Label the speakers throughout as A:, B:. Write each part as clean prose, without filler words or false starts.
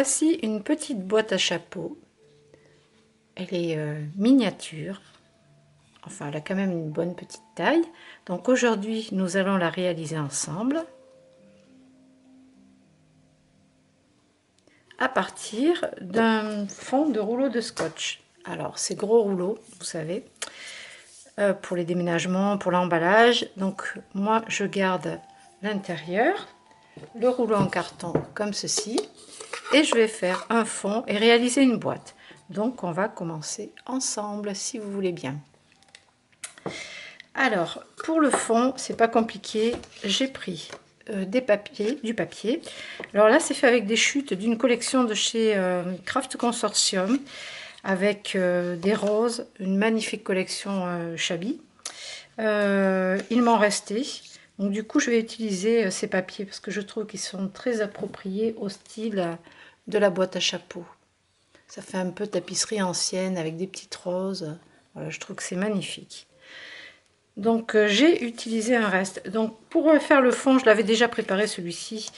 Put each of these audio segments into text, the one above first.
A: voici une petite boîte à chapeau. Elle est miniature. Enfin, elle a quand même une bonne petite taille. Donc aujourd'hui, nous allons la réaliser ensemble. À partir d'un fond de rouleau de scotch. Alors, c'est gros rouleau, vous savez, pour les déménagements, pour l'emballage. Donc, moi, je garde l'intérieur, le rouleau en carton comme ceci. Et je vais faire un fond et réaliser une boîte. Donc, on va commencer ensemble, si vous voulez bien. Alors, pour le fond, c'est pas compliqué. J'ai pris du papier. Alors là, c'est fait avec des chutes d'une collection de chez Craft Consortium, avec des roses, une magnifique collection Chabi. Il m'en restait. Donc du coup, je vais utiliser ces papiers parce que je trouve qu'ils sont très appropriés au style de la boîte à chapeau. Ça fait un peu tapisserie ancienne avec des petites roses. Voilà, je trouve que c'est magnifique. Donc j'ai utilisé un reste. Donc pour faire le fond, je l'avais déjà préparé celui-ci.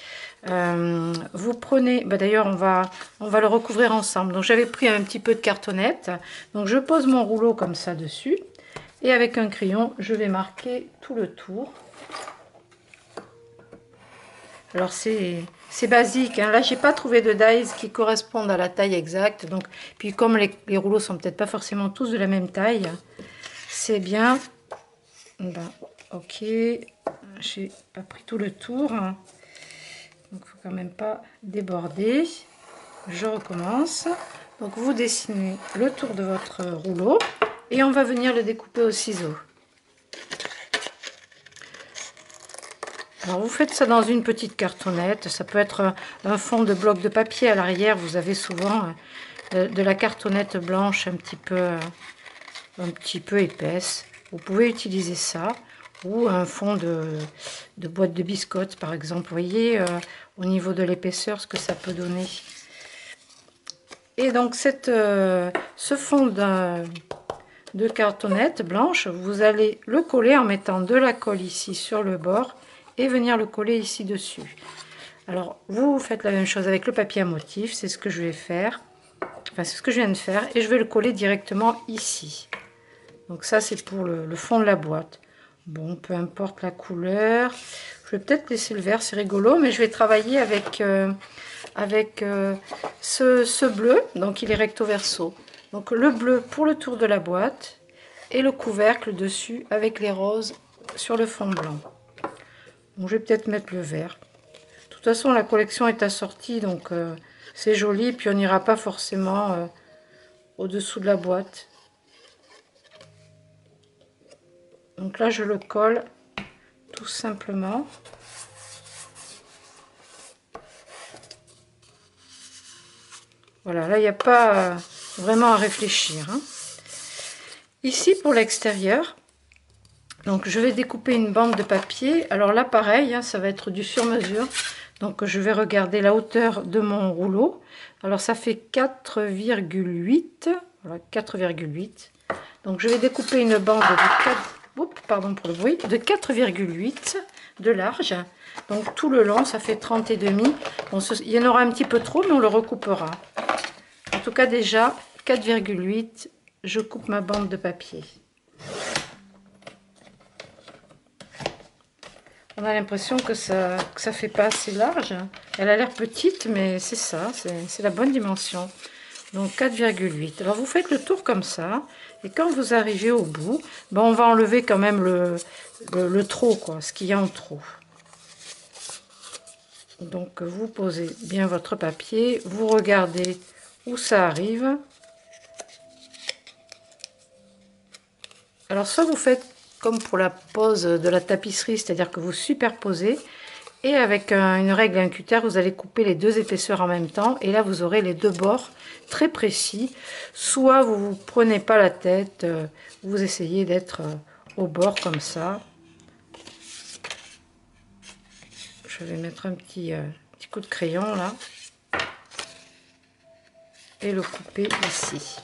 A: Vous prenez, d'ailleurs on va le recouvrir ensemble. Donc j'avais pris un petit peu de cartonnette. Donc je pose mon rouleau comme ça dessus. Et avec un crayon, je vais marquer tout le tour. Alors c'est basique, hein. Là j'ai pas trouvé de dies qui correspondent à la taille exacte. Donc, puis comme les rouleaux sont peut-être pas forcément tous de la même taille, c'est bien. Ok, j'ai pas pris tout le tour, donc il faut quand même pas déborder. Je recommence. Donc vous dessinez le tour de votre rouleau et on va venir le découper au ciseau. Alors vous faites ça dans une petite cartonnette, ça peut être un fond de bloc de papier. À l'arrière vous avez souvent de la cartonnette blanche un petit peu épaisse. Vous pouvez utiliser ça, ou un fond de boîte de biscottes par exemple. Vous voyez au niveau de l'épaisseur ce que ça peut donner. Et donc ce fond de cartonnette blanche, vous allez le coller en mettant de la colle ici sur le bord et venir le coller ici dessus. Alors vous faites la même chose avec le papier à motif, c'est ce que je vais faire, enfin c'est ce que je viens de faire, et je vais le coller directement ici. Donc ça c'est pour le fond de la boîte. Bon, peu importe la couleur, je vais peut-être laisser le vert, c'est rigolo, mais je vais travailler avec ce bleu, donc il est recto verso. Donc le bleu pour le tour de la boîte et le couvercle dessus avec les roses sur le fond blanc. Donc je vais peut-être mettre le vert. De toute façon la collection est assortie, donc c'est joli, puis on n'ira pas forcément au-dessous de la boîte. Donc là je le colle tout simplement. Voilà, là il n'y a pas vraiment à réfléchir, hein. Ici pour l'extérieur, donc je vais découper une bande de papier. Alors là pareil, hein, ça va être du sur mesure. Donc je vais regarder la hauteur de mon rouleau. Alors ça fait 4,8. Voilà, 4,8. Donc je vais découper une bande de 4, pardon pour le bruit, de 4,8 de large. Donc tout le long, ça fait 30,5. Bon, il y en aura un petit peu trop, mais on le recoupera. En tout cas déjà, 4,8, je coupe ma bande de papier. On a l'impression que ça fait pas assez large. Elle a l'air petite, mais c'est ça, c'est la bonne dimension. Donc 4,8. Alors vous faites le tour comme ça, et quand vous arrivez au bout, on va enlever quand même le trop, quoi, ce qu'il y a en trop. Donc vous posez bien votre papier, vous regardez où ça arrive. Alors soit vous faites comme pour la pose de la tapisserie, c'est-à-dire que vous superposez, et avec une règle et un cutter, vous allez couper les deux épaisseurs en même temps, et là vous aurez les deux bords très précis. Soit vous ne prenez pas la tête, vous essayez d'être au bord comme ça. Je vais mettre un petit coup de crayon là, et le couper ici.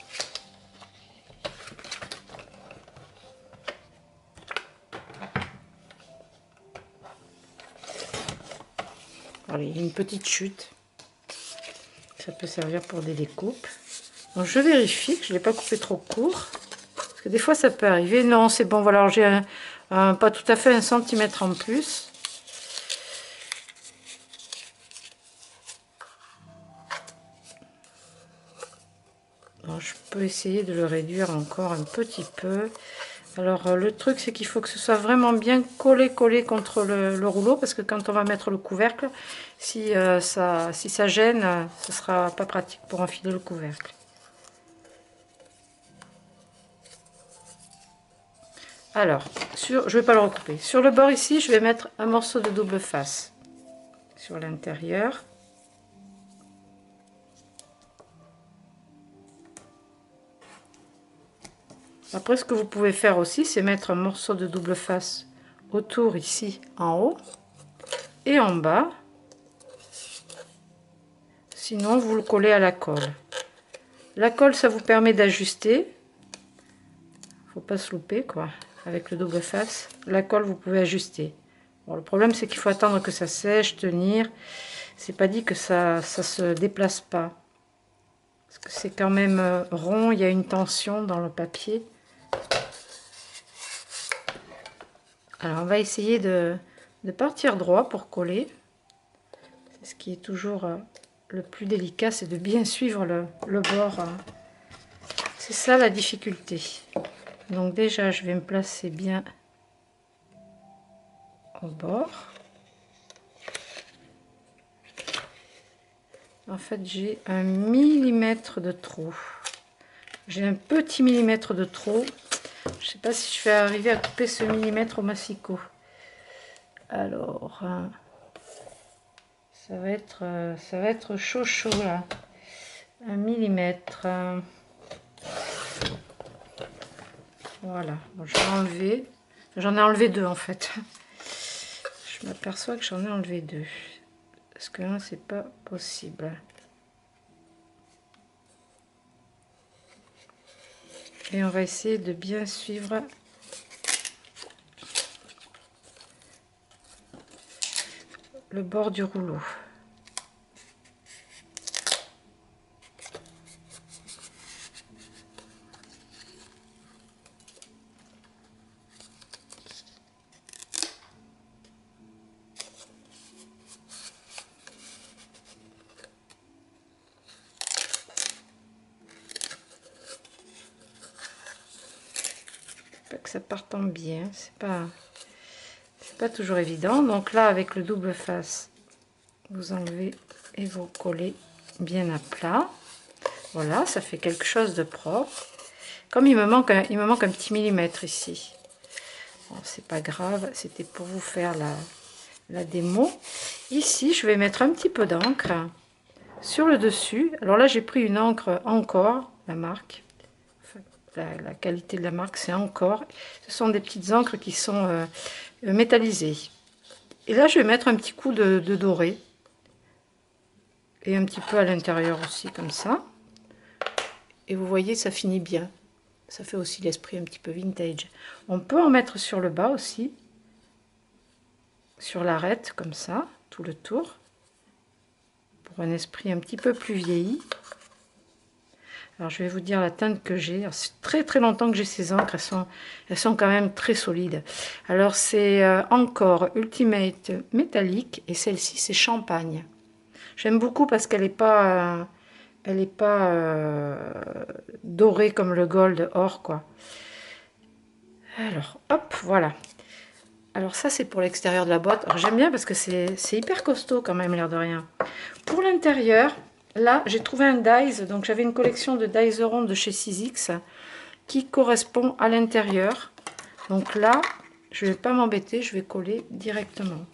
A: Allez, une petite chute. Ça peut servir pour des découpes. Donc je vérifie que je ne l'ai pas coupé trop court. Parce que des fois ça peut arriver. Non, c'est bon, voilà, j'ai pas tout à fait 1 centimètre en plus. Alors, je peux essayer de le réduire encore un petit peu. Alors le truc c'est qu'il faut que ce soit vraiment bien collé contre le rouleau, parce que quand on va mettre le couvercle, si ça gêne, ce sera pas pratique pour enfiler le couvercle. Alors, je vais pas le recouper. Sur le bord ici, je vais mettre un morceau de double face sur l'intérieur. Après, ce que vous pouvez faire aussi, c'est mettre un morceau de double face autour ici en haut et en bas. Sinon, vous le collez à la colle. La colle, ça vous permet d'ajuster. Faut pas se louper, quoi. Avec le double face, la colle, vous pouvez ajuster. Bon, le problème, c'est qu'il faut attendre que ça sèche, tenir. C'est pas dit que ça se déplace pas. Parce que c'est quand même rond, il y a une tension dans le papier. Alors, on va essayer de partir droit pour coller. Ce qui est toujours le plus délicat, c'est de bien suivre le bord. C'est ça la difficulté. Donc déjà, je vais me placer bien au bord. En fait, j'ai 1 millimètre de trop. J'ai un petit millimètre de trop. Je ne sais pas si je vais arriver à couper ce millimètre au massicot. Alors, ça va être chaud là. 1 millimètre. Voilà, bon, je vais enlever. J'en ai enlevé 2 en fait. Je m'aperçois que j'en ai enlevé 2. Parce que là, c'est pas possible. Et on va essayer de bien suivre le bord du rouleau. Que ça parte en bien, c'est pas toujours évident. Donc là, avec le double face, vous enlevez et vous collez bien à plat. Voilà, ça fait quelque chose de propre. Comme il me manque un petit millimètre ici. Bon, c'est pas grave, c'était pour vous faire la démo. Ici, je vais mettre un petit peu d'encre sur le dessus. Alors là, j'ai pris une encre Encore, la marque. La qualité de la marque, c'est Encore. Ce sont des petites encres qui sont métallisées. Et là, je vais mettre un petit coup de doré. Et un petit peu à l'intérieur aussi, comme ça. Et vous voyez, ça finit bien. Ça fait aussi l'esprit un petit peu vintage. On peut en mettre sur le bas aussi. Sur l'arête, comme ça, tout le tour. Pour un esprit un petit peu plus vieilli. Alors je vais vous dire la teinte que j'ai. C'est très très longtemps que j'ai ces encres. Elles sont quand même très solides. Alors c'est Encore Ultimate métallique. Et celle-ci c'est Champagne. J'aime beaucoup parce qu'elle n'est pas, dorée comme le gold or, quoi. Alors hop, voilà. Alors ça c'est pour l'extérieur de la boîte. Alors j'aime bien parce que c'est hyper costaud quand même, l'air de rien. Pour l'intérieur, là j'ai trouvé un dies. Donc j'avais une collection de dies ronds de chez Sizzix qui correspond à l'intérieur. Donc là, je ne vais pas m'embêter, je vais coller directement.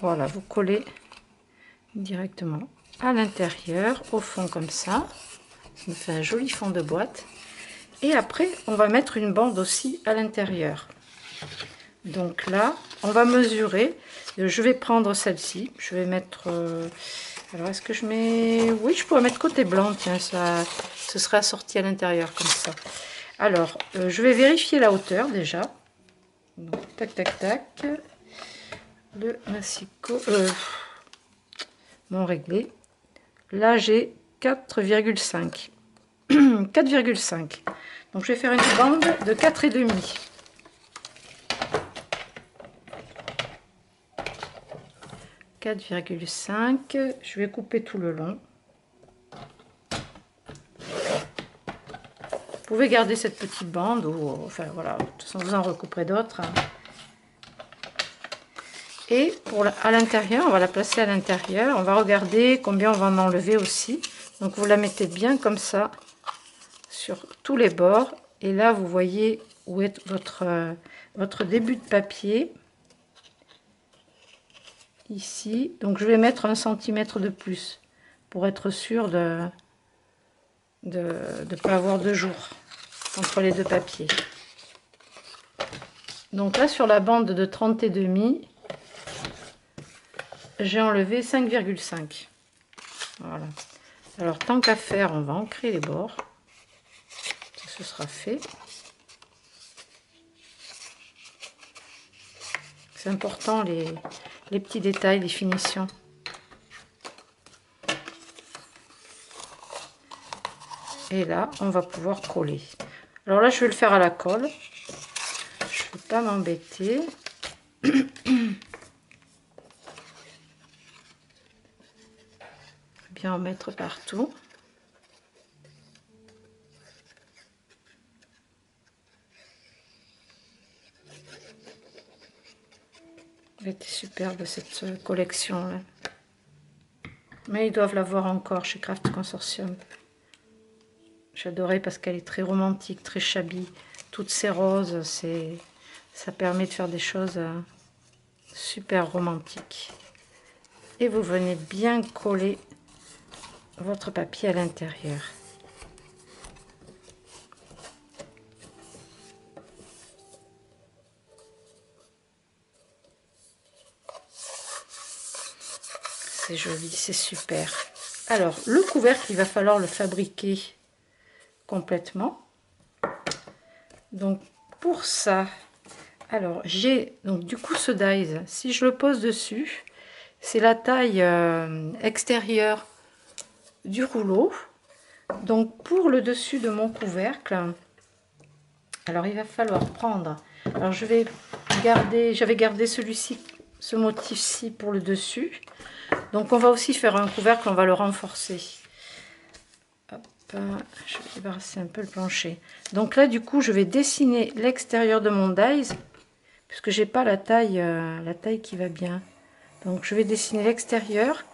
A: Voilà, vous collez directement à l'intérieur, au fond comme ça. Ça me fait un joli fond de boîte. Et après, on va mettre une bande aussi à l'intérieur. Donc là, on va mesurer. Je vais prendre celle-ci. Je vais mettre Alors, est-ce que je mets... Oui, je pourrais mettre côté blanc, tiens, ça, ce serait assorti à l'intérieur, comme ça. Alors, je vais vérifier la hauteur, déjà. Donc, tac, tac, tac. Le massicot... mon réglé. Là, j'ai 4,5. 4,5. Donc, je vais faire une bande de 4,5. 4,5. Je vais couper tout le long. Vous pouvez garder cette petite bande ou enfin voilà, de toute façon vous en recouperez d'autres. Et pour à l'intérieur, on va la placer à l'intérieur. On va regarder combien on va en enlever aussi. Donc vous la mettez bien comme ça sur tous les bords. Et là vous voyez où est votre début de papier. Ici. Donc je vais mettre 1 centimètre de plus pour être sûr de ne pas avoir de jour entre les deux papiers. Donc là sur la bande de 30,5, j'ai enlevé 5,5. Voilà. Alors tant qu'à faire, on va ancrer les bords. Ce sera fait. C'est important les petits détails, les finitions. Et là, on va pouvoir coller. Alors là, je vais le faire à la colle. Je ne vais pas m'embêter. Bien en mettre partout. Elle était superbe cette collection là. Mais ils doivent l'avoir encore chez Craft Consortium. J'adorais parce qu'elle est très romantique, très shabby. Toutes ces roses, ça permet de faire des choses super romantiques. Et vous venez bien coller votre papier à l'intérieur. C'est joli, c'est super. Alors, le couvercle, il va falloir le fabriquer complètement. Donc, pour ça, alors, j'ai donc du coup ce dies. Si je le pose dessus, c'est la taille extérieure du rouleau. Donc, pour le dessus de mon couvercle, alors il va falloir prendre... Alors, j'avais gardé celui-ci, ce motif-ci pour le dessus. Donc on va aussi faire un couvercle, on va le renforcer. Hop, je vais débarrasser un peu le plancher. Donc là du coup je vais dessiner l'extérieur de mon dies, puisque j'ai pas la taille qui va bien. Donc je vais dessiner l'extérieur,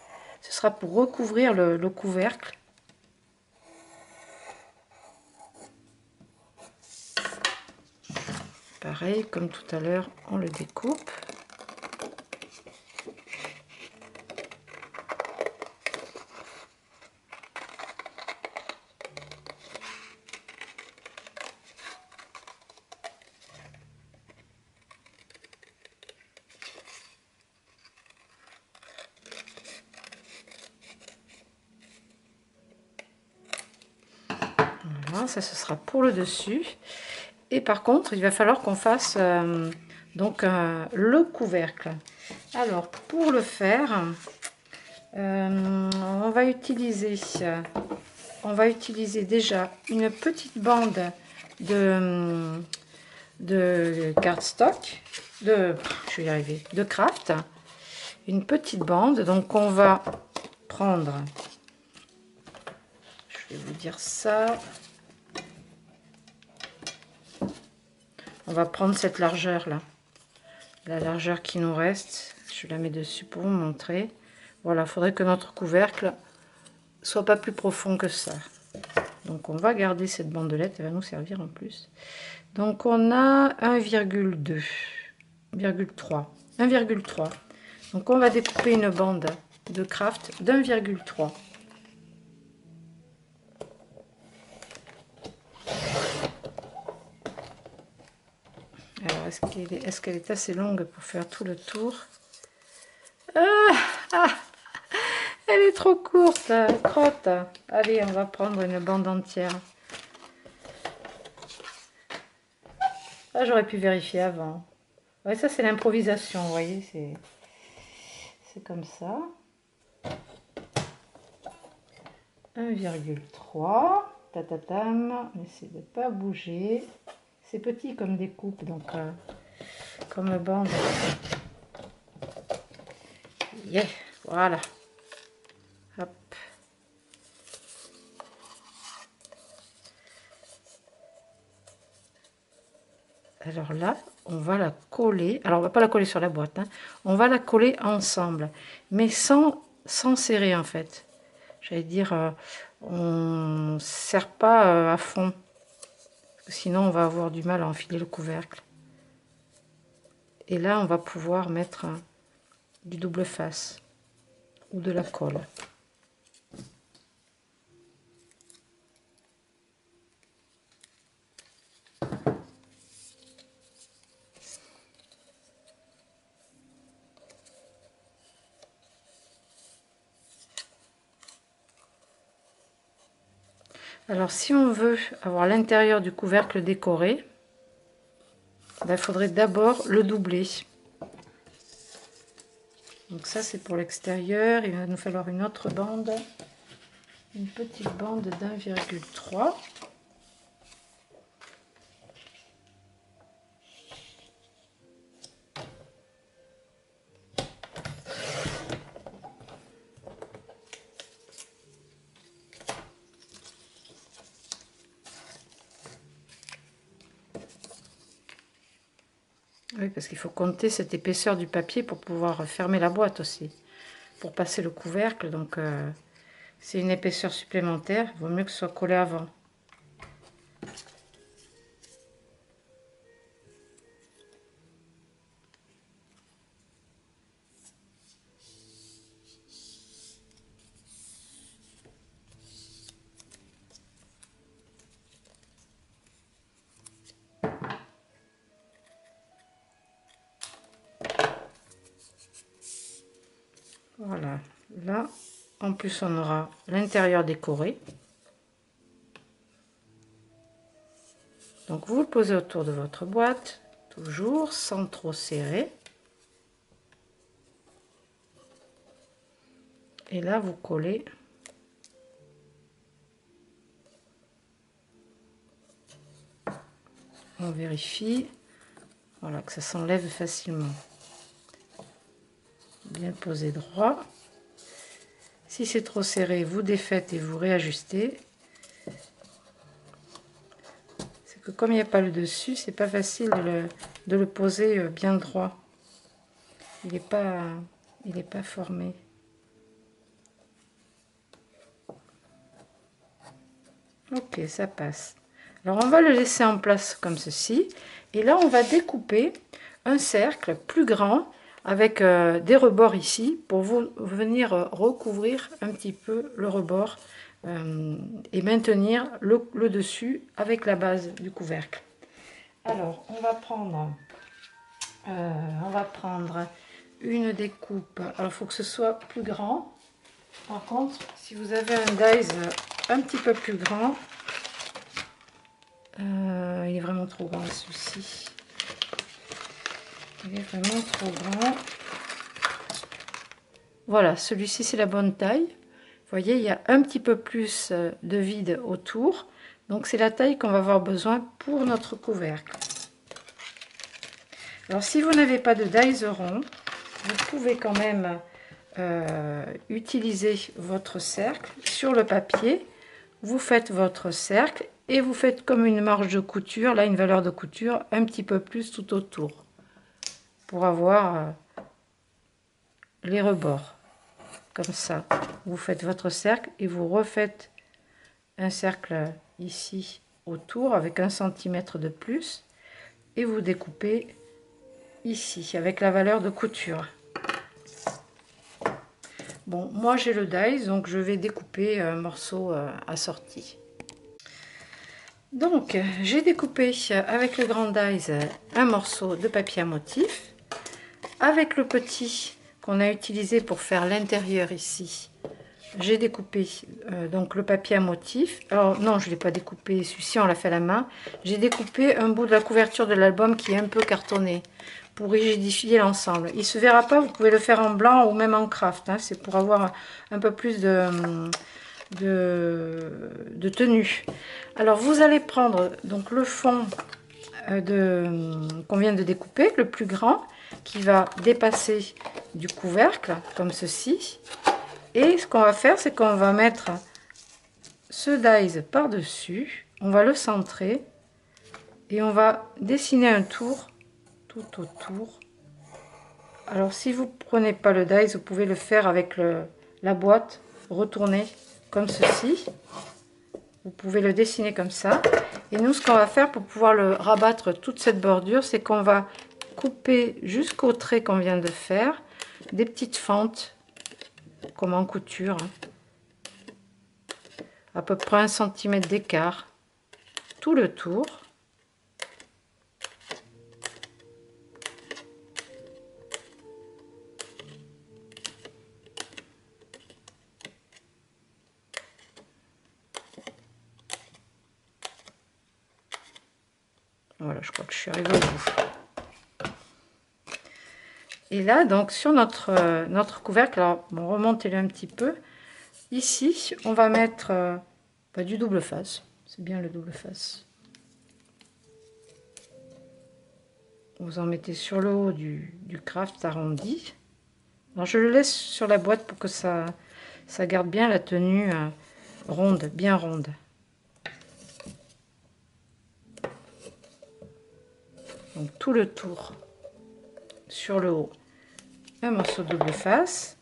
A: ce sera pour recouvrir le couvercle. Pareil, comme tout à l'heure, on le découpe. Voilà, ça ce sera pour le dessus. Et par contre, il va falloir qu'on fasse le couvercle. Alors, pour le faire, on va utiliser déjà une petite bande de cardstock, je vais y arriver, de craft. Une petite bande, donc on va prendre, je vais vous dire ça, on va prendre cette largeur là, la largeur qui nous reste, je la mets dessus pour vous montrer. Voilà, il faudrait que notre couvercle soit pas plus profond que ça. Donc on va garder cette bandelette, elle va nous servir en plus. Donc on a 1,2, 1,3. Donc on va découper une bande de craft d'1,3. Alors est-ce qu'elle est assez longue pour faire tout le tour? Elle est trop courte, la crotte. Allez, on va prendre une bande entière. Ah, j'aurais pu vérifier avant. Ouais, ça c'est l'improvisation, vous voyez, c'est comme ça. 1,3. Tatatam. Essayez de ne pas bouger. C'est petit comme découpe, donc comme bande. Yeah, voilà. Hop. Alors là, on va la coller. Alors, on va pas la coller sur la boîte. Hein. On va la coller ensemble. Mais sans serrer, en fait. J'allais dire, on ne serre pas à fond. Sinon, on va avoir du mal à enfiler le couvercle. Et là, on va pouvoir mettre du double face ou de la colle. Alors, si on veut avoir l'intérieur du couvercle décoré, il faudrait d'abord le doubler. Donc ça, c'est pour l'extérieur. Il va nous falloir une autre bande, une petite bande d'1,3. Oui, parce qu'il faut compter cette épaisseur du papier pour pouvoir fermer la boîte aussi, pour passer le couvercle. Donc, c'est une épaisseur supplémentaire. Il vaut mieux que ce soit collé avant. Voilà, là, en plus, on aura l'intérieur décoré. Donc, vous le posez autour de votre boîte, toujours sans trop serrer. Et là, vous collez. On vérifie, voilà, que ça s'enlève facilement. Bien posé droit. Si c'est trop serré, vous défaites et vous réajustez. C'est que comme il n'y a pas le dessus, c'est pas facile de le poser bien droit. Il n'est pas formé. Ok, ça passe. Alors on va le laisser en place comme ceci. Et là, on va découper un cercle plus grand avec des rebords ici pour venir recouvrir un petit peu le rebord et maintenir le dessus avec la base du couvercle. Alors, on va prendre une découpe. Alors, il faut que ce soit plus grand. Par contre, si vous avez un dies un petit peu plus grand, il est vraiment trop grand celui-ci. Il est vraiment trop grand. Voilà, celui-ci c'est la bonne taille. Vous voyez, il y a un petit peu plus de vide autour. Donc c'est la taille qu'on va avoir besoin pour notre couvercle. Alors si vous n'avez pas de dies rond, vous pouvez quand même utiliser votre cercle sur le papier. Vous faites votre cercle et vous faites comme une marge de couture, là une valeur de couture un petit peu plus tout autour pour avoir les rebords. Comme ça, vous faites votre cercle et vous refaites un cercle ici autour avec 1 cm de plus et vous découpez ici avec la valeur de couture. Bon, moi j'ai le dies, donc je vais découper un morceau assorti. Donc j'ai découpé avec le grand dies un morceau de papier à motif. Avec le petit qu'on a utilisé pour faire l'intérieur ici, j'ai découpé donc le papier à motif. Alors non, je ne l'ai pas découpé, celui-ci on l'a fait à la main. J'ai découpé un bout de la couverture de l'album qui est un peu cartonné pour rigidifier l'ensemble. Il ne se verra pas, vous pouvez le faire en blanc ou même en craft. Hein, c'est pour avoir un peu plus de tenue. Alors vous allez prendre donc le fond qu'on vient de découper, le plus grand, qui va dépasser du couvercle, comme ceci. Et ce qu'on va faire, c'est qu'on va mettre ce dies par-dessus, on va le centrer, et on va dessiner un tour tout autour. Alors si vous ne prenez pas le dies, vous pouvez le faire avec la boîte, retourner comme ceci. Vous pouvez le dessiner comme ça. Et nous, ce qu'on va faire pour pouvoir le rabattre toute cette bordure, c'est qu'on va couper jusqu'au trait qu'on vient de faire des petites fentes, comme en couture, à peu près 1 cm d'écart, tout le tour. Voilà, je crois que je suis arrivée au bout. Et là, donc, sur notre couvercle, alors, bon, remontez-le un petit peu. Ici, on va mettre du double face. C'est bien le double face. Vous en mettez sur le haut du craft arrondi. Alors, je le laisse sur la boîte pour que ça garde bien la tenue ronde, bien ronde. Donc, tout le tour sur le haut. Un morceau de double face.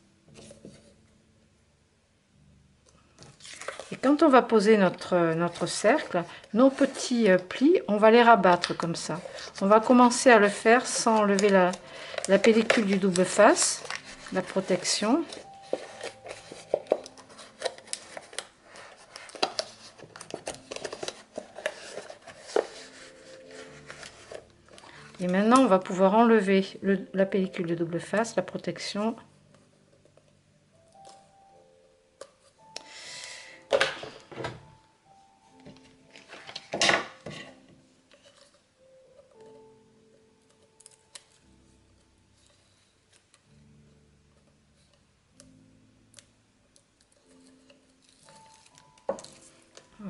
A: Et quand on va poser notre cercle, nos petits plis, on va les rabattre comme ça. On va commencer à le faire sans enlever la pellicule du double face, la protection. Et maintenant, on va pouvoir enlever la pellicule de double face, la protection.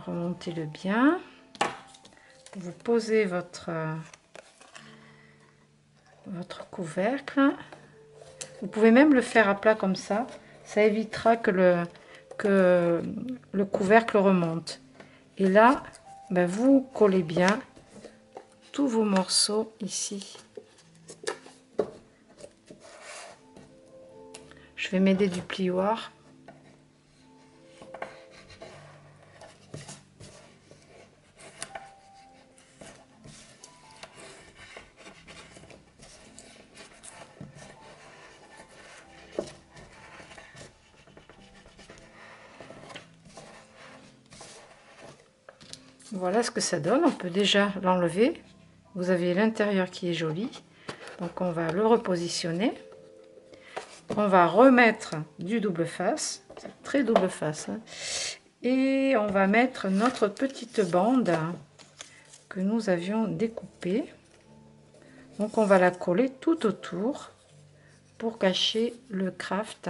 A: Remontez-le bien. Vous posez votre couvercle. Vous pouvez même le faire à plat comme ça. Ça évitera que le couvercle remonte. Et là, ben, vous collez bien tous vos morceaux ici. Je vais m'aider du plioir. Voilà ce que ça donne. On peut déjà l'enlever. Vous avez l'intérieur qui est joli. Donc on va le repositionner. On va remettre du double face. C'est très double face. Hein. Et on va mettre notre petite bande que nous avions découpée. Donc on va la coller tout autour pour cacher le craft.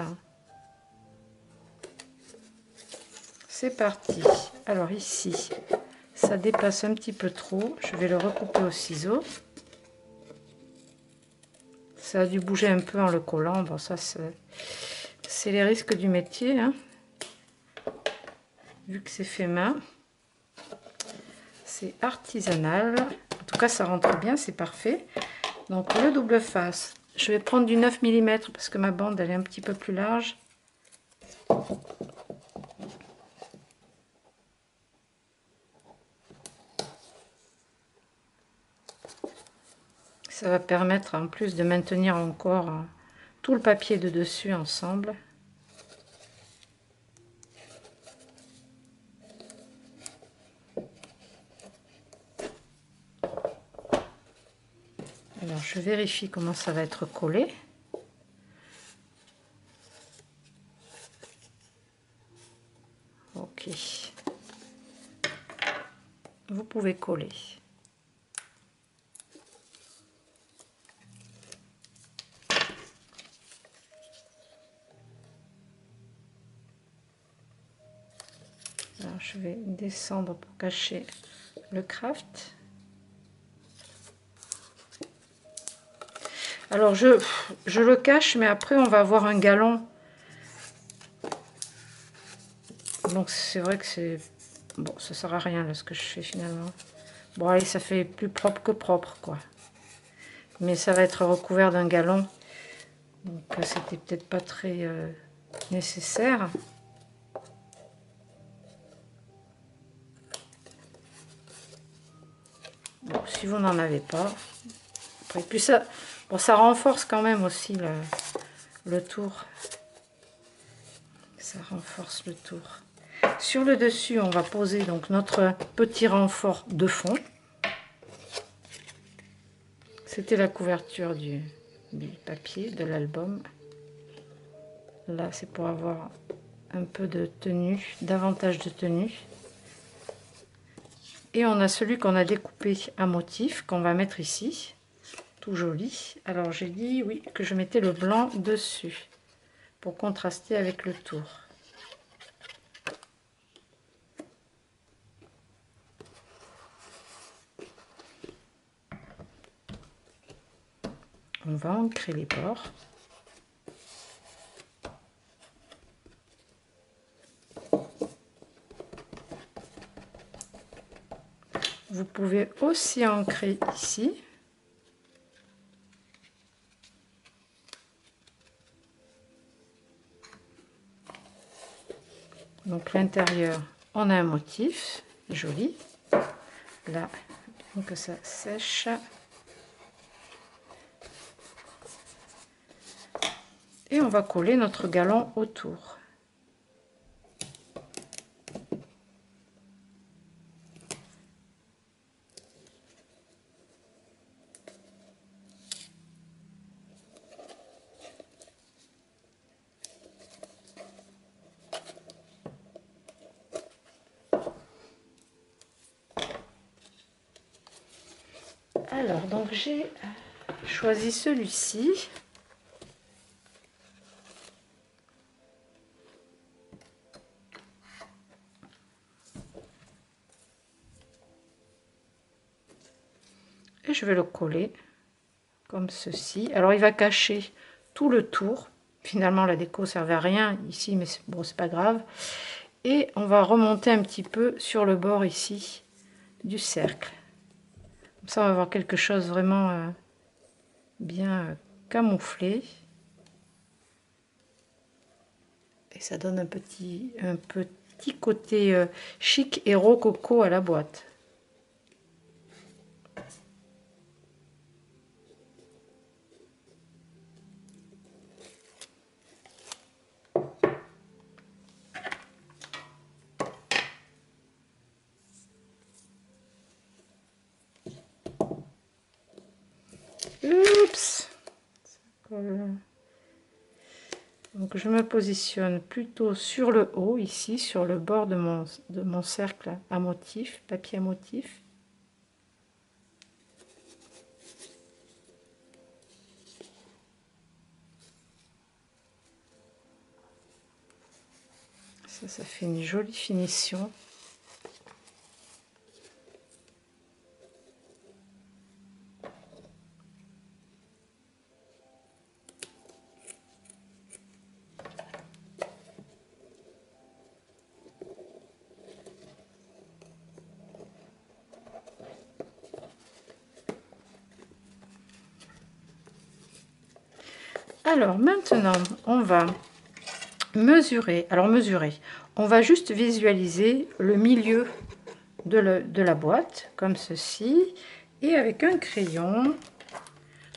A: C'est parti. Alors ici, ça dépasse un petit peu trop. Je vais le recouper au ciseau. Ça a dû bouger un peu en le collant. Bon, ça, c'est les risques du métier. Hein. Vu que c'est fait main. C'est artisanal. En tout cas, ça rentre bien, c'est parfait. Donc, le double face. Je vais prendre du 9 mm parce que ma bande, elle est un petit peu plus large. Ça va permettre en plus de maintenir encore tout le papier de dessus ensemble. Alors je vérifie comment ça va être collé. papier. Vous pouvez coller. Alors, je vais descendre pour cacher le craft. Alors, je le cache, mais après, on va avoir un galon. Donc, c'est vrai que c'est... Bon, ça sert à rien, là, ce que je fais, finalement. Bon, allez, ça fait plus propre que propre, quoi. Mais ça va être recouvert d'un galon. Donc, c'était peut-être pas très nécessaire. Bon, si vous n'en avez pas. Après, puis ça, bon, ça renforce quand même aussi le tour. Ça renforce le tour. Sur le dessus, on va poser donc notre petit renfort de fond. C'était la couverture du papier de l'album. Là, c'est pour avoir un peu de tenue, davantage de tenue. Et on a celui qu'on a découpé à motif, qu'on va mettre ici. Tout joli. Alors, j'ai dit, oui, que je mettais le blanc dessus, pour contraster avec le tour. On va ancrer les bords. Vous pouvez aussi ancrer ici. Donc l'intérieur, on a un motif joli. Là, bien que ça sèche. Et on va coller notre galon autour. Alors, donc j'ai choisi celui-ci. Et je vais le coller comme ceci. Alors, il va cacher tout le tour. Finalement, la déco ne servait à rien ici, mais bon, c'est pas grave. Et on va remonter un petit peu sur le bord ici du cercle. Comme ça, on va avoir quelque chose vraiment bien camouflé. Et ça donne un petit côté chic et rococo à la boîte. Oups! Donc je me positionne plutôt sur le haut, ici, sur le bord de mon cercle à motif, papier à motif. Ça fait une jolie finition. Alors maintenant, on va mesurer. Alors mesurer, on va juste visualiser le milieu de la boîte, comme ceci. Et avec un crayon,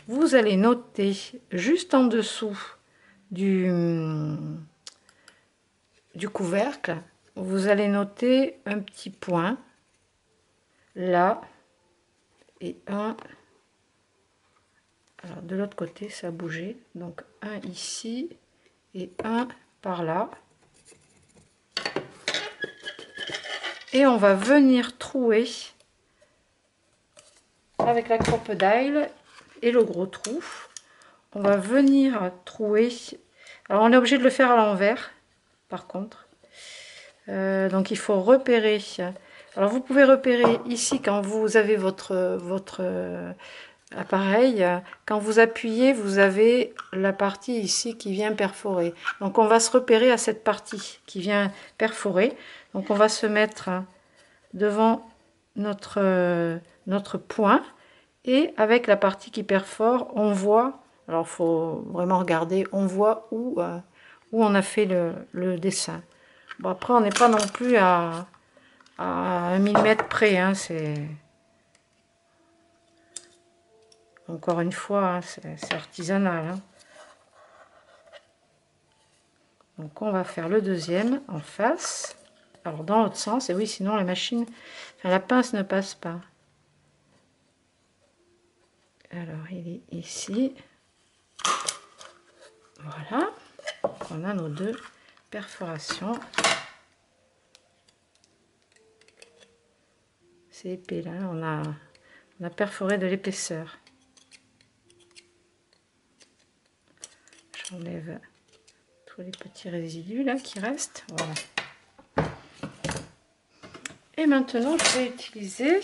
A: vous allez noter juste en dessous du couvercle, vous allez noter un petit point là et un. Alors de l'autre côté, ça a bougé, donc un ici et un par là. Et on va venir trouer avec la crocodile et le gros trou. On va venir trouer. Alors on est obligé de le faire à l'envers, par contre. Donc il faut repérer. Alors vous pouvez repérer ici quand vous avez votre appareil. Quand vous appuyez, vous avez la partie ici qui vient perforer. Donc on va se repérer à cette partie qui vient perforer. Donc on va se mettre devant notre point. Et avec la partie qui perfore, on voit, alors il faut vraiment regarder, on voit où on a fait le dessin. Bon, après, on n'est pas non plus à 1 millimètre près, hein, c'est... Encore une fois, hein, c'est artisanal. Hein. Donc on va faire le deuxième en face. Alors dans l'autre sens, et oui, sinon la machine, enfin, la pince ne passe pas. Alors il est ici. Voilà. Donc, on a nos deux perforations. C'est épais là, on a perforé de l'épaisseur. J'enlève tous les petits résidus là qui restent. Voilà. Et maintenant je vais utiliser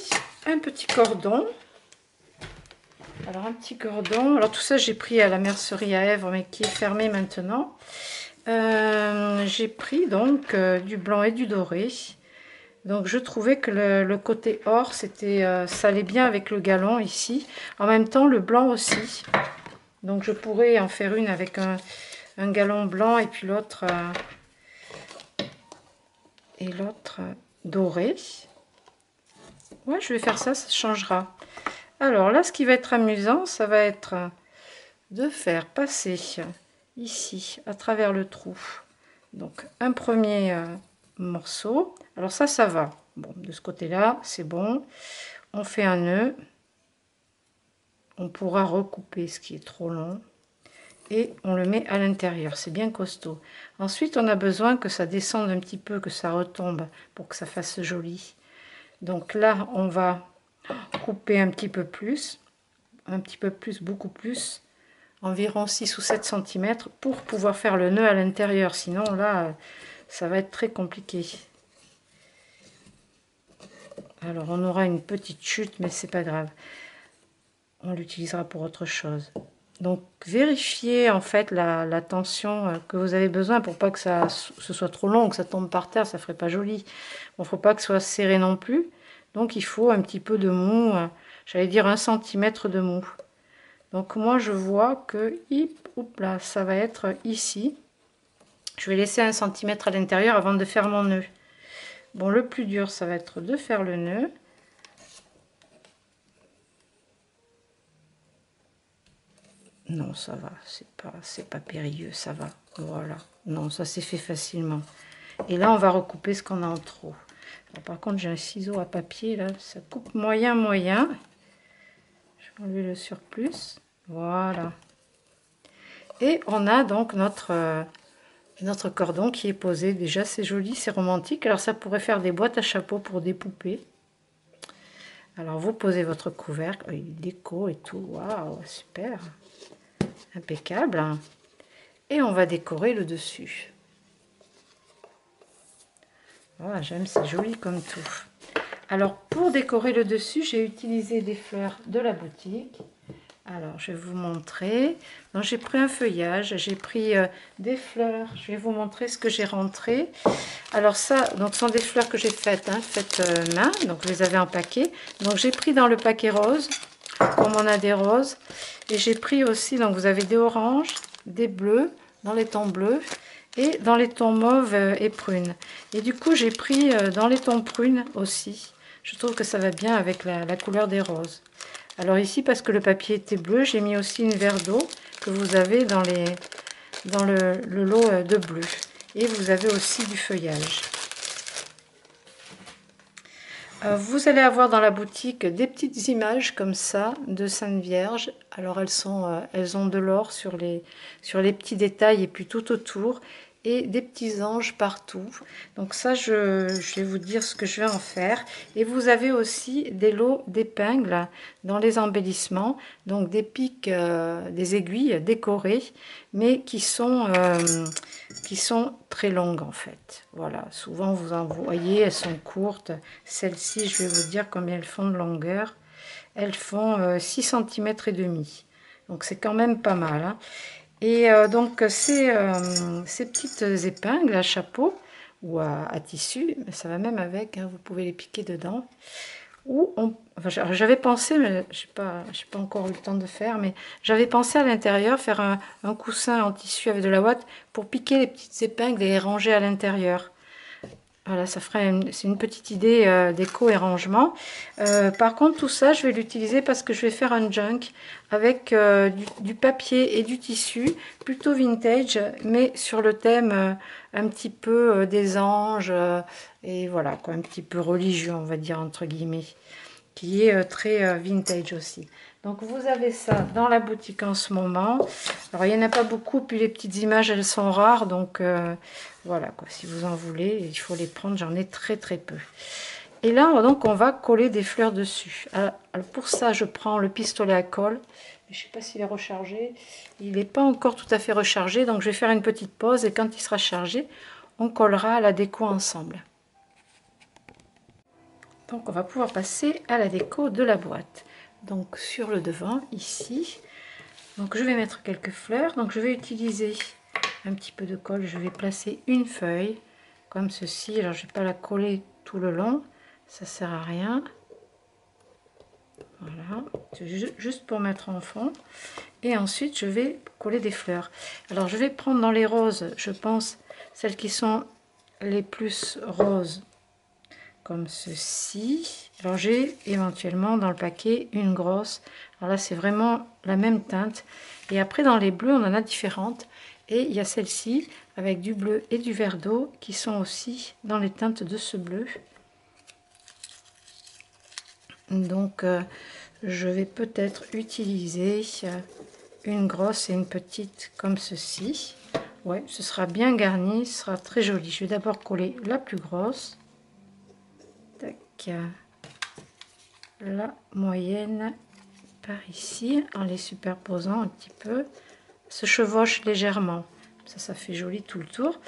A: un petit cordon. Alors un petit cordon, alors tout ça j'ai pris à la mercerie à Èvres mais qui est fermée maintenant. J'ai pris donc du blanc et du doré. Donc je trouvais que le côté or c'était ça allait bien avec le galon ici. En même temps le blanc aussi. Donc je pourrais en faire une avec un galon blanc et puis l'autre doré. Ouais, je vais faire ça, ça changera. Alors là, ce qui va être amusant, ça va être de faire passer ici, à travers le trou, donc un premier morceau. Alors ça va. Bon, de ce côté-là, c'est bon. On fait un nœud. On pourra recouper ce qui est trop long. Et on le met à l'intérieur, c'est bien costaud. Ensuite, on a besoin que ça descende un petit peu, que ça retombe pour que ça fasse joli. Donc là, on va couper un petit peu plus, beaucoup plus, environ 6 ou 7 cm pour pouvoir faire le nœud à l'intérieur. Sinon, là, ça va être très compliqué. Alors, on aura une petite chute, mais c'est pas grave. On l'utilisera pour autre chose. Donc vérifiez en fait la tension que vous avez besoin pour pas que ce soit trop long, que ça tombe par terre, ça ferait pas joli. Bon, faut pas que ce soit serré non plus. Donc il faut un petit peu de mou, j'allais dire 1 cm de mou. Donc moi je vois que là, ça va être ici. Je vais laisser 1 cm à l'intérieur avant de faire mon nœud. Bon, le plus dur ça va être de faire le nœud. Non, ça va, c'est pas périlleux, ça va. Voilà. Non, ça s'est fait facilement. Et là, on va recouper ce qu'on a en trop. Alors, par contre, j'ai un ciseau à papier, là, ça coupe moyen. Je vais enlever le surplus. Voilà. Et on a donc notre cordon qui est posé. Déjà, c'est joli, c'est romantique. Alors, ça pourrait faire des boîtes à chapeaux pour des poupées. Alors, vous posez votre couvercle, déco et tout. Waouh, super. Impeccable. Et on va décorer le dessus. Voilà, j'aime, c'est joli comme tout. Alors pour décorer le dessus, j'ai utilisé des fleurs de la boutique. Alors je vais vous montrer. Donc j'ai pris un feuillage, j'ai pris des fleurs. Je vais vous montrer ce que j'ai rentré. Alors ça, donc ce sont des fleurs que j'ai faites, main. Donc je les avais en paquet. Donc j'ai pris dans le paquet rose, comme on a des roses. Et j'ai pris aussi, donc vous avez des oranges, des bleus, dans les tons bleus, et dans les tons mauve et prunes. Et du coup, j'ai pris dans les tons prunes aussi. Je trouve que ça va bien avec la couleur des roses. Alors ici, parce que le papier était bleu, j'ai mis aussi une verre d'eau que vous avez dans le lot de bleu. Et vous avez aussi du feuillage. Vous allez avoir dans la boutique des petites images comme ça de Sainte Vierge. Alors elles ont de l'or sur les petits détails et puis tout autour. et des petits anges partout. Donc ça, je vais vous dire ce que je vais en faire. Et vous avez aussi des lots d'épingles dans les embellissements, donc des pics, des aiguilles décorées, mais qui sont très longues en fait. Voilà, souvent vous en voyez, elles sont courtes. Celles-ci, je vais vous dire combien elles font de longueur. Elles font 6 cm et demi. Donc c'est quand même pas mal, hein. Et donc ces petites épingles à chapeau ou à tissu, ça va même avec, hein, vous pouvez les piquer dedans. Ou enfin, j'avais pensé, mais j'ai pas encore eu le temps de faire, mais j'avais pensé à l'intérieur faire un coussin en tissu avec de la ouate pour piquer les petites épingles et les ranger à l'intérieur. Voilà, ça ferait c'est une petite idée déco et rangement. Par contre, tout ça, je vais l'utiliser parce que je vais faire un junk avec du papier et du tissu, plutôt vintage, mais sur le thème un petit peu des anges, et voilà, quoi, un petit peu religieux, on va dire, entre guillemets, qui est très vintage aussi. Donc vous avez ça dans la boutique en ce moment. Alors il n'y en a pas beaucoup, puis les petites images elles sont rares, donc voilà quoi, si vous en voulez, il faut les prendre, j'en ai très peu. Et là donc on va coller des fleurs dessus. Alors, pour ça je prends le pistolet à colle, je ne sais pas s'il est rechargé, il n'est pas encore tout à fait rechargé, donc je vais faire une petite pause et quand il sera chargé, on collera la déco ensemble. Donc on va pouvoir passer à la déco de la boîte. Donc sur le devant ici, donc je vais mettre quelques fleurs. Donc je vais utiliser un petit peu de colle, je vais placer une feuille comme ceci. Alors je ne vais pas la coller tout le long, ça sert à rien. Voilà, c'est juste pour mettre en fond. Et ensuite je vais coller des fleurs. Alors je vais prendre dans les roses, je pense celles qui sont les plus roses, comme ceci. Alors j'ai éventuellement dans le paquet une grosse. Alors là c'est vraiment la même teinte. Et après dans les bleus on en a différentes. Et il y a celle-ci avec du bleu et du vert d'eau qui sont aussi dans les teintes de ce bleu. Donc je vais peut-être utiliser une grosse et une petite comme ceci. Ouais, ce sera bien garni, ce sera très joli. Je vais d'abord coller la plus grosse. Tac. La moyenne par ici en les superposant un petit peu, se chevauche légèrement, ça fait joli tout le tour.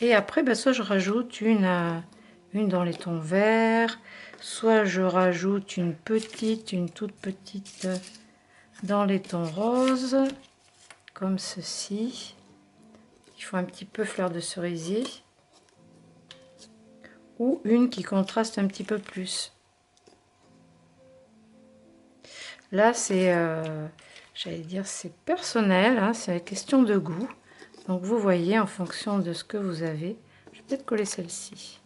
A: Et après soit je rajoute une dans les tons verts, soit je rajoute une toute petite dans les tons roses comme ceci. Il faut un petit peu fleur de cerisier, ou une qui contraste un petit peu plus. Là, j'allais dire, c'est personnel, hein, c'est une question de goût. Donc, vous voyez, en fonction de ce que vous avez, je vais peut-être coller celle-ci.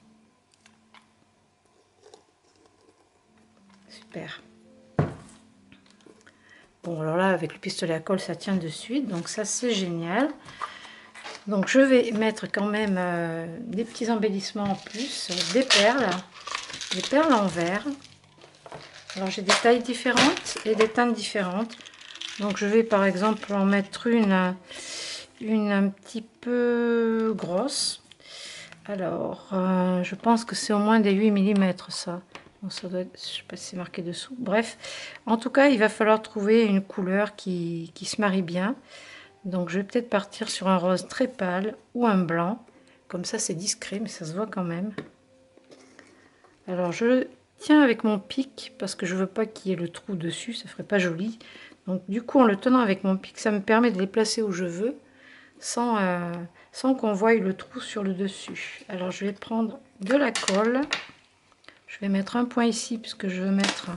A: Super. Bon, alors là, avec le pistolet à colle, ça tient de suite, donc ça, c'est génial. Donc, je vais mettre quand même des petits embellissements en plus, des perles en verre. Alors, j'ai des tailles différentes et des teintes différentes. Donc, je vais par exemple en mettre une un petit peu grosse. Alors je pense que c'est au moins des 8 mm ça. Bon, ça doit être, je sais pas si c'est marqué dessous. Bref, en tout cas il va falloir trouver une couleur qui se marie bien. Donc je vais peut-être partir sur un rose très pâle ou un blanc, comme ça c'est discret mais ça se voit quand même. Alors je tiens avec mon pic parce que je veux pas qu'il y ait le trou dessus, ça ferait pas joli. Donc du coup en le tenant avec mon pic, ça me permet de les placer où je veux sans qu'on voie le trou sur le dessus. Alors je vais prendre de la colle, je vais mettre un point ici puisque je veux mettre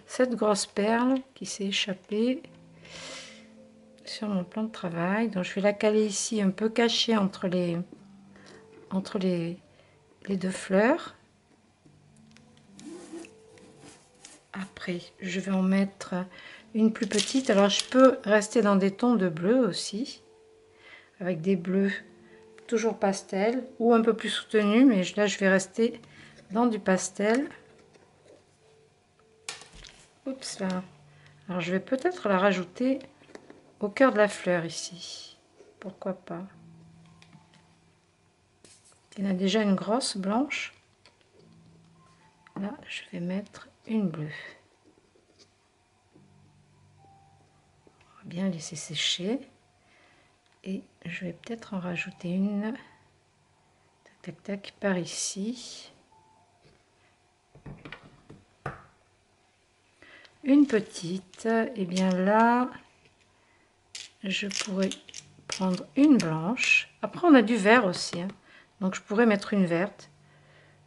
A: cette grosse perle qui s'est échappée sur mon plan de travail. Donc je vais la caler ici, un peu cachée entre les deux fleurs. Après je vais en mettre une plus petite. Alors je peux rester dans des tons de bleu aussi, avec des bleus toujours pastel ou un peu plus soutenu, mais là je vais rester dans du pastel. Oups là. Alors je vais peut-être la rajouter au cœur de la fleur ici, pourquoi pas. Il y en a déjà une grosse blanche. Là, je vais mettre une bleue. On va bien laisser sécher. Et je vais peut-être en rajouter une. Tac, tac, tac, par ici. Une petite. Et bien là, je pourrais prendre une blanche. Après, on a du vert aussi, hein. Donc, je pourrais mettre une verte.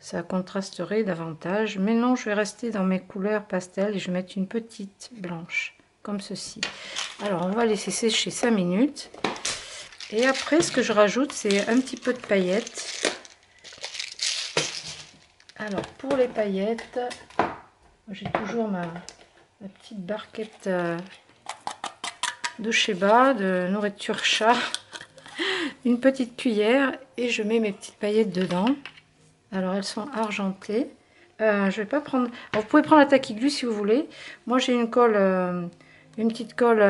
A: Ça contrasterait davantage. Mais non, je vais rester dans mes couleurs pastel et je vais mettre une petite blanche, comme ceci. Alors, on va laisser sécher 5 minutes. Et après, ce que je rajoute, c'est un petit peu de paillettes. Alors, pour les paillettes, j'ai toujours ma petite barquette de Sheba, de nourriture chat. Une petite cuillère et je mets mes petites paillettes dedans. Alors, elles sont argentées. Je vais pas prendre... Alors, vous pouvez prendre la tacky glue si vous voulez. Moi, j'ai une colle, une petite colle...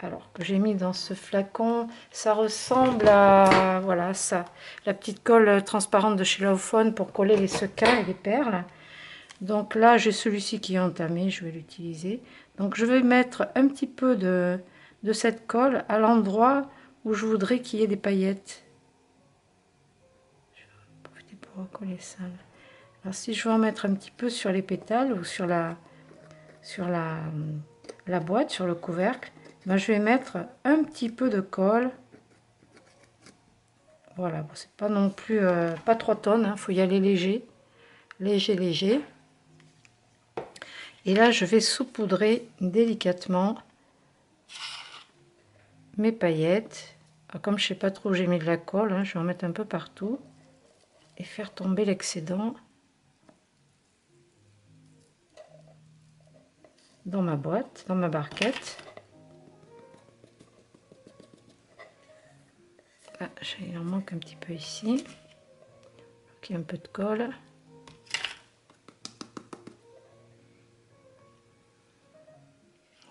A: alors, que j'ai mis dans ce flacon. Ça ressemble à... Voilà, ça. La petite colle transparente de chez Laophone pour coller les sequins et les perles. Donc là, j'ai celui-ci qui est entamé. Je vais l'utiliser. Donc, je vais mettre un petit peu de cette colle à l'endroit où je voudrais qu'il y ait des paillettes. Je vais profiter pour recoller ça. Alors, si je veux en mettre un petit peu sur les pétales ou sur la boîte, sur le couvercle, ben, je vais mettre un petit peu de colle. Voilà, bon, c'est pas non plus pas 3 tonnes, hein, faut y aller léger, léger, léger. Et là, je vais saupoudrer délicatement mes paillettes. Alors, comme je sais pas trop où j'ai mis de la colle, hein, je vais en mettre un peu partout et faire tomber l'excédent dans ma boîte, dans ma barquette. Ah, il en manque un petit peu ici. Donc, il y a un peu de colle.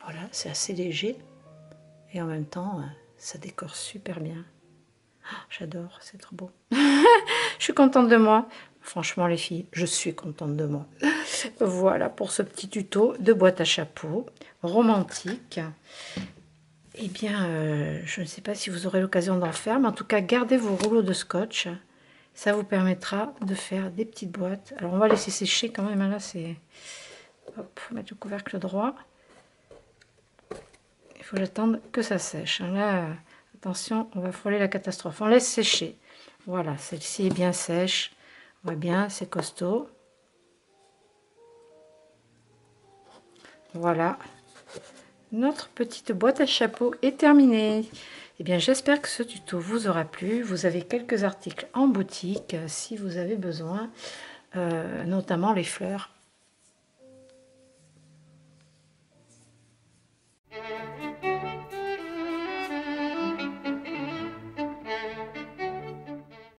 A: Voilà, c'est assez léger. Et en même temps, ça décore super bien. Oh, j'adore, c'est trop beau. Je suis contente de moi. Franchement, les filles, je suis contente de moi. Voilà pour ce petit tuto de boîte à chapeau romantique. Eh bien, je ne sais pas si vous aurez l'occasion d'en faire, mais en tout cas, gardez vos rouleaux de scotch. Ça vous permettra de faire des petites boîtes. Alors, on va laisser sécher quand même. Là, c'est... Hop, mettre le couvercle droit. Il faut attendre que ça sèche. Là, attention, on va frôler la catastrophe. On laisse sécher. Voilà, celle-ci est bien sèche. On voit bien, c'est costaud. Voilà. Notre petite boîte à chapeau est terminée. Eh bien, j'espère que ce tuto vous aura plu. Vous avez quelques articles en boutique si vous avez besoin, notamment les fleurs.